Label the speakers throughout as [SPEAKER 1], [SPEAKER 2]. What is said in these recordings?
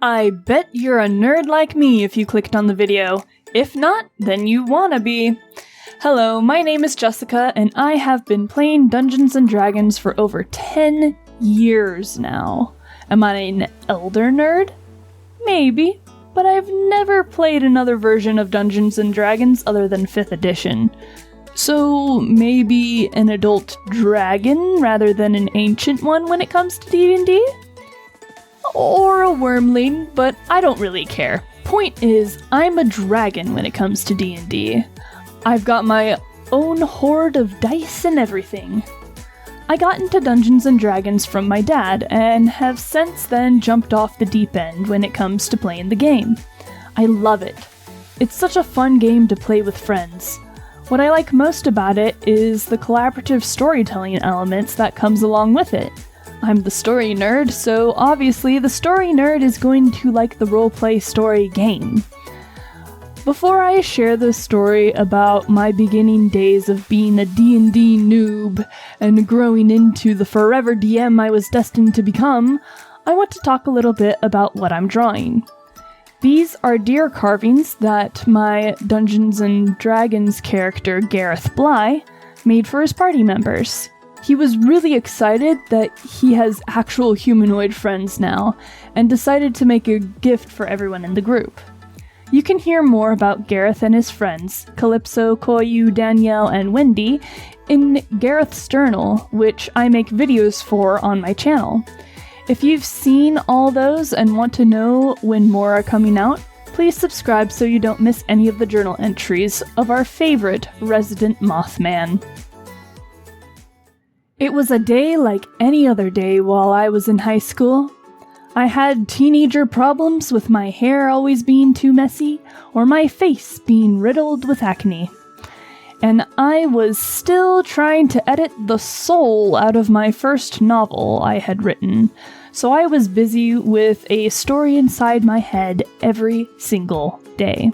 [SPEAKER 1] I bet you're a nerd like me if you clicked on the video. If not, then you wanna be. Hello, my name is Jessica, and I have been playing Dungeons & Dragons for over 10 years now. Am I an elder nerd? Maybe, but I've never played another version of Dungeons & Dragons other than 5th edition. So maybe an adult dragon rather than an ancient one when it comes to D&D? Or a wormling, but I don't really care. Point is, I'm a dragon when it comes to D&D. I've got my own horde of dice and everything. I got into Dungeons & Dragons from my dad, and have since then jumped off the deep end when it comes to playing the game. I love it. It's such a fun game to play with friends. What I like most about it is the collaborative storytelling elements that comes along with it. I'm the story nerd, so obviously the story nerd is going to like the roleplay story game. Before I share the story about my beginning days of being a D&D noob and growing into the forever DM I was destined to become, I want to talk a little bit about what I'm drawing. These are deer carvings that my Dungeons & Dragons character, Gareth Bly, made for his party members. He was really excited that he has actual humanoid friends now, and decided to make a gift for everyone in the group. You can hear more about Gareth and his friends, Calypso, Koyu, Danielle, and Wendy, in Gareth's journal, which I make videos for on my channel. If you've seen all those and want to know when more are coming out, please subscribe so you don't miss any of the journal entries of our favorite resident Mothman. It was a day like any other day while I was in high school. I had teenager problems with my hair always being too messy, or my face being riddled with acne. And I was still trying to edit the soul out of my first novel I had written, so I was busy with a story inside my head every single day.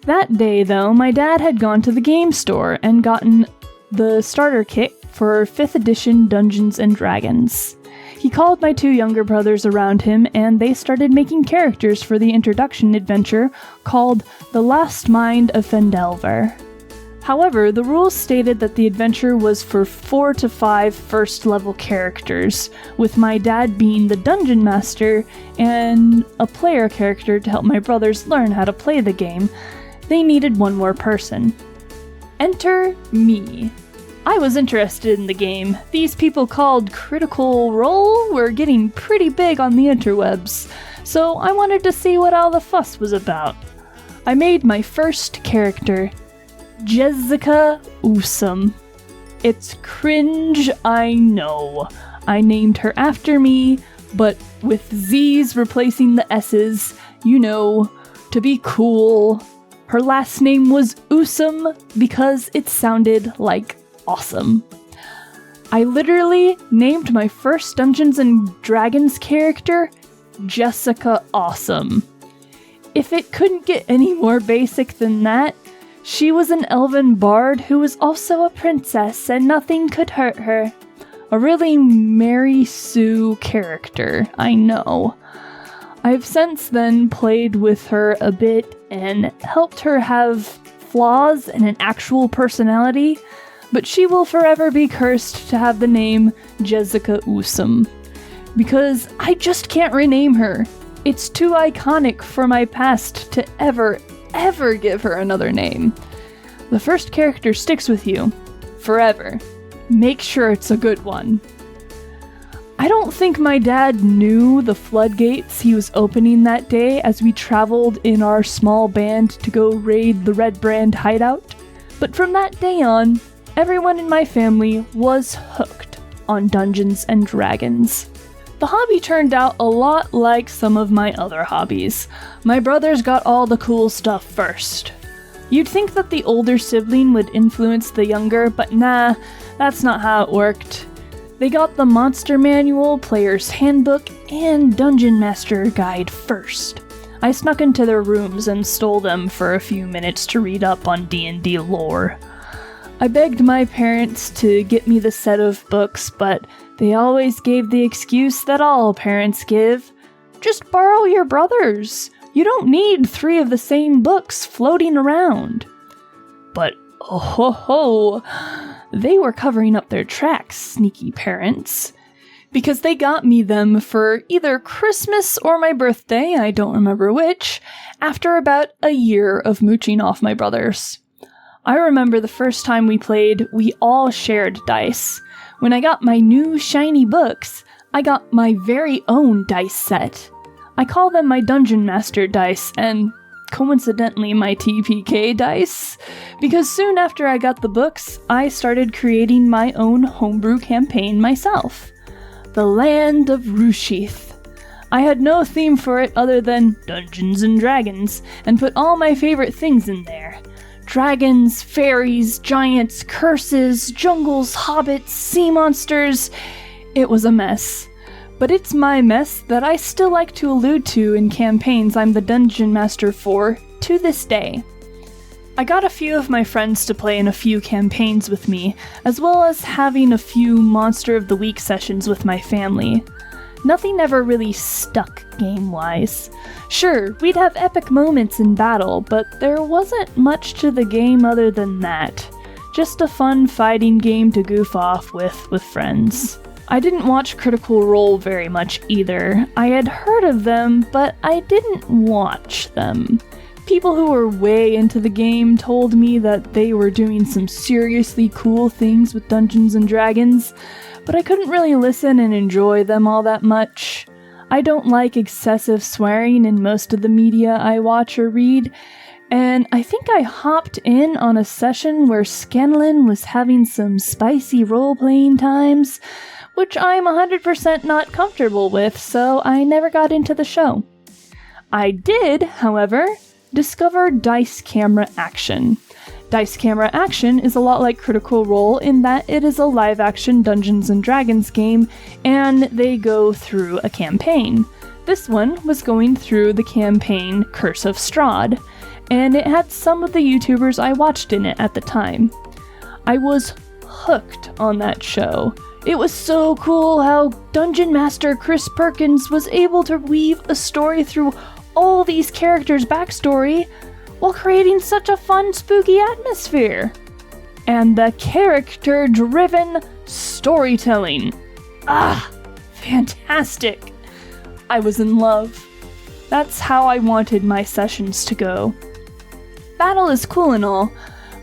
[SPEAKER 1] That day, though, my dad had gone to the game store and gotten the starter kit for 5th edition Dungeons & Dragons. He called my 2 younger brothers around him, and they started making characters for the introduction adventure called The Last Mind of Fendelver. However, the rules stated that the adventure was for 4 to 5 first-level characters, with my dad being the dungeon master and a player character to help my brothers learn how to play the game. They needed one more person. Enter me. I was interested in the game. These people called Critical Role were getting pretty big on the interwebs, so I wanted to see what all the fuss was about. I made my first character, Jessica Usum. It's cringe, I know. I named her after me, but with Z's replacing the S's, you know, to be cool. Her last name was Usum because it sounded like awesome. I literally named my first Dungeons & Dragons character Jessica Awesome. If it couldn't get any more basic than that, she was an elven bard who was also a princess and nothing could hurt her. A really Mary Sue character, I know. I've since then played with her a bit and helped her have flaws and an actual personality, but she will forever be cursed to have the name Jessica Usum, because I just can't rename her. It's too iconic for my past to ever give her another name. The first character sticks with you forever. Make sure it's a good one. I don't think my dad knew the floodgates he was opening that day as we traveled in our small band to go raid the Red Brand hideout, but from that day on, everyone in my family was hooked on Dungeons & Dragons. The hobby turned out a lot like some of my other hobbies. My brothers got all the cool stuff first. You'd think that the older sibling would influence the younger, but nah, that's not how it worked. They got the Monster Manual, Player's Handbook, and Dungeon Master Guide first. I snuck into their rooms and stole them for a few minutes to read up on D&D lore. I begged my parents to get me the set of books, but they always gave the excuse that all parents give. Just borrow your brother's. You don't need 3 of the same books floating around. But, oh ho ho, they were covering up their tracks, sneaky parents. Because they got me them for either Christmas or my birthday, I don't remember which, after about a year of mooching off my brothers. I remember the first time we played, we all shared dice. When I got my new shiny books, I got my very own dice set. I call them my Dungeon Master dice, and coincidentally my TPK dice, because soon after I got the books, I started creating my own homebrew campaign myself. The Land of Rushith. I had no theme for it other than Dungeons and Dragons, and put all my favorite things in there. Dragons, fairies, giants, curses, jungles, hobbits, sea monsters. It was a mess. But it's my mess that I still like to allude to in campaigns I'm the Dungeon Master for, to this day. I got a few of my friends to play in a few campaigns with me, as well as having a few Monster of the Week sessions with my family. Nothing ever really stuck game-wise. Sure, we'd have epic moments in battle, but there wasn't much to the game other than that. Just a fun fighting game to goof off with friends. I didn't watch Critical Role very much either. I had heard of them, but I didn't watch them. People who were way into the game told me that they were doing some seriously cool things with Dungeons and Dragons, but I couldn't really listen and enjoy them all that much. I don't like excessive swearing in most of the media I watch or read, and I think I hopped in on a session where Scanlan was having some spicy role-playing times, which I'm 100% not comfortable with, so I never got into the show. I did, however, discover Dice Camera Action. Dice Camera Action is a lot like Critical Role in that it is a live-action Dungeons & Dragons game, and they go through a campaign. This one was going through the campaign Curse of Strahd, and it had some of the YouTubers I watched in it at the time. I was hooked on that show. It was so cool how Dungeon Master Chris Perkins was able to weave a story through all these characters' backstory while creating such a fun, spooky atmosphere. And the character-driven storytelling. Fantastic. I was in love. That's how I wanted my sessions to go. Battle is cool and all,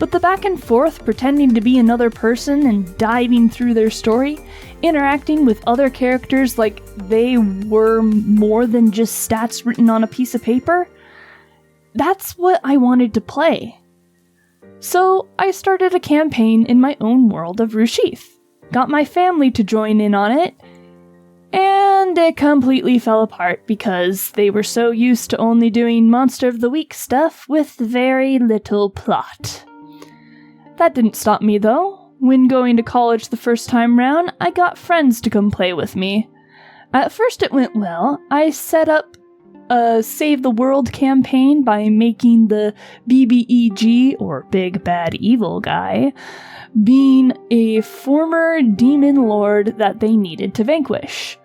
[SPEAKER 1] but the back and forth pretending to be another person and diving through their story, interacting with other characters like they were more than just stats written on a piece of paper, that's what I wanted to play. So I started a campaign in my own world of Rushith, got my family to join in on it, and it completely fell apart because they were so used to only doing Monster of the Week stuff with very little plot. That didn't stop me though. When going to college the first time round, I got friends to come play with me. At first it went well. I set up a Save the World campaign by making the BBEG, or Big Bad Evil Guy, being a former demon lord that they needed to vanquish.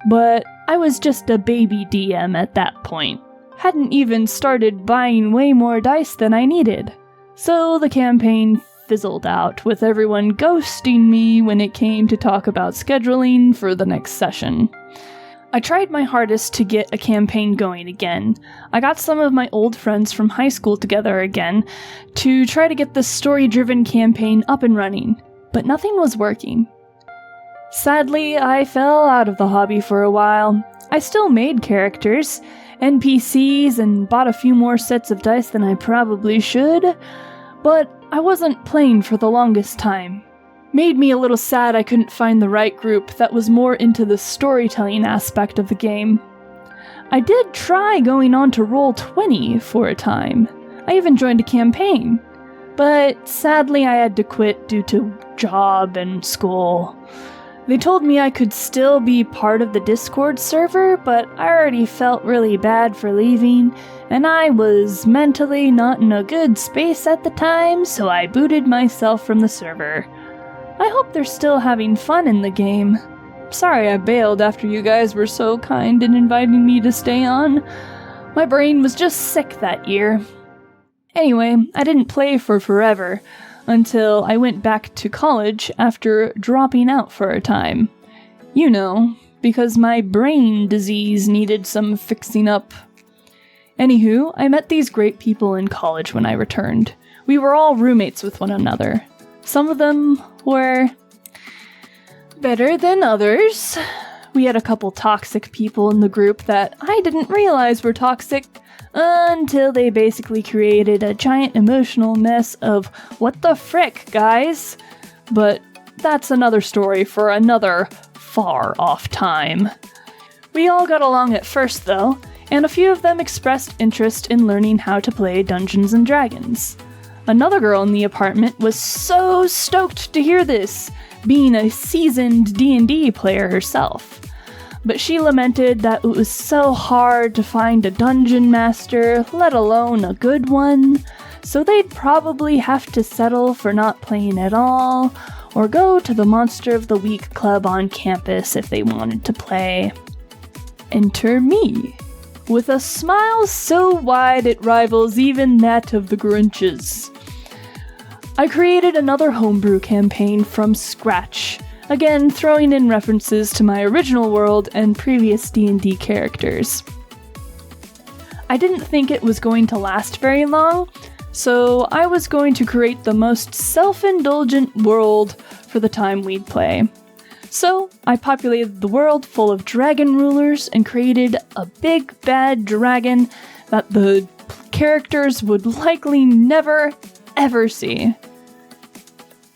[SPEAKER 1] But I was just a baby DM at that point. Hadn't even started buying way more dice than I needed. So the campaign fizzled out, with everyone ghosting me when it came to talk about scheduling for the next session. I tried my hardest to get a campaign going again. I got some of my old friends from high school together again to try to get the story-driven campaign up and running, but nothing was working. Sadly, I fell out of the hobby for a while. I still made characters, NPCs, and bought a few more sets of dice than I probably should, but I wasn't playing for the longest time. Made me a little sad I couldn't find the right group that was more into the storytelling aspect of the game. I did try going on to Roll20 for a time. I even joined a campaign, but sadly I had to quit due to job and school. They told me I could still be part of the Discord server, but I already felt really bad for leaving, and I was mentally not in a good space at the time, so I booted myself from the server. I hope they're still having fun in the game. Sorry I bailed after you guys were so kind in inviting me to stay on. My brain was just sick that year. Anyway, I didn't play for forever, until I went back to college after dropping out for a time. You know, because my brain disease needed some fixing up. Anywho, I met these great people in college when I returned. We were all roommates with one another. Some of them were better than others. We had a couple toxic people in the group that I didn't realize were toxic until they basically created a giant emotional mess of what the frick, guys? But that's another story for another far off time. We all got along at first though, and a few of them expressed interest in learning how to play Dungeons & Dragons. Another girl in the apartment was so stoked to hear this, being a seasoned D&D player herself. But she lamented that it was so hard to find a dungeon master, let alone a good one, so they'd probably have to settle for not playing at all, or go to the Monster of the Week club on campus if they wanted to play. Enter me, with a smile so wide it rivals even that of the Grinches. I created another homebrew campaign from scratch, again throwing in references to my original world and previous D&D characters. I didn't think it was going to last very long, so I was going to create the most self-indulgent world for the time we'd play. So I populated the world full of dragon rulers and created a big bad dragon that the characters would likely never, ever see.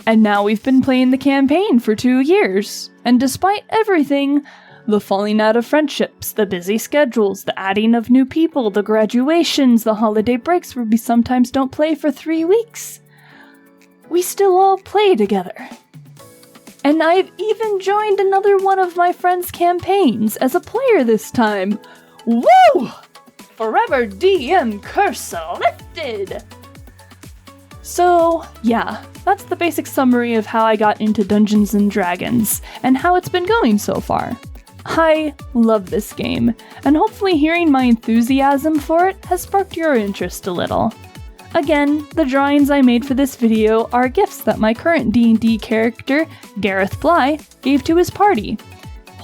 [SPEAKER 1] And now we've been playing the campaign for 2 years, and despite everything, the falling out of friendships, the busy schedules, the adding of new people, the graduations, the holiday breaks where we sometimes don't play for 3 weeks, we still all play together. And I've even joined another one of my friends' campaigns as a player this time. Woo! Forever DM curse lifted! So, yeah, that's the basic summary of how I got into Dungeons & Dragons, and how it's been going so far. I love this game, and hopefully hearing my enthusiasm for it has sparked your interest a little. Again, the drawings I made for this video are gifts that my current D&D character, Gareth Bly, gave to his party.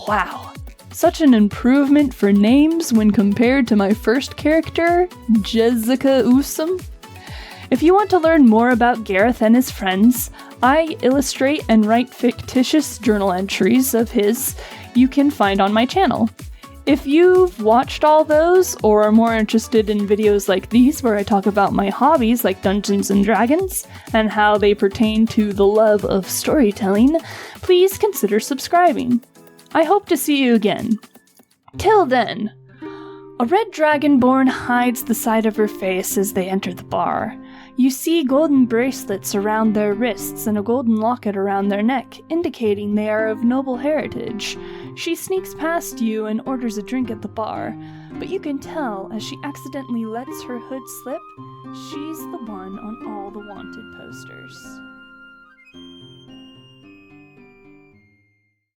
[SPEAKER 1] Wow, such an improvement for names when compared to my first character, Jessica Usum. If you want to learn more about Gareth and his friends, I illustrate and write fictitious journal entries of his you can find on my channel. If you've watched all those, or are more interested in videos like these where I talk about my hobbies like Dungeons & Dragons, and how they pertain to the love of storytelling, please consider subscribing. I hope to see you again. Till then, a red dragonborn hides the side of her face as they enter the bar. You see golden bracelets around their wrists and a golden locket around their neck, indicating they are of noble heritage. She sneaks past you and orders a drink at the bar, but you can tell as she accidentally lets her hood slip, she's the one on all the wanted posters.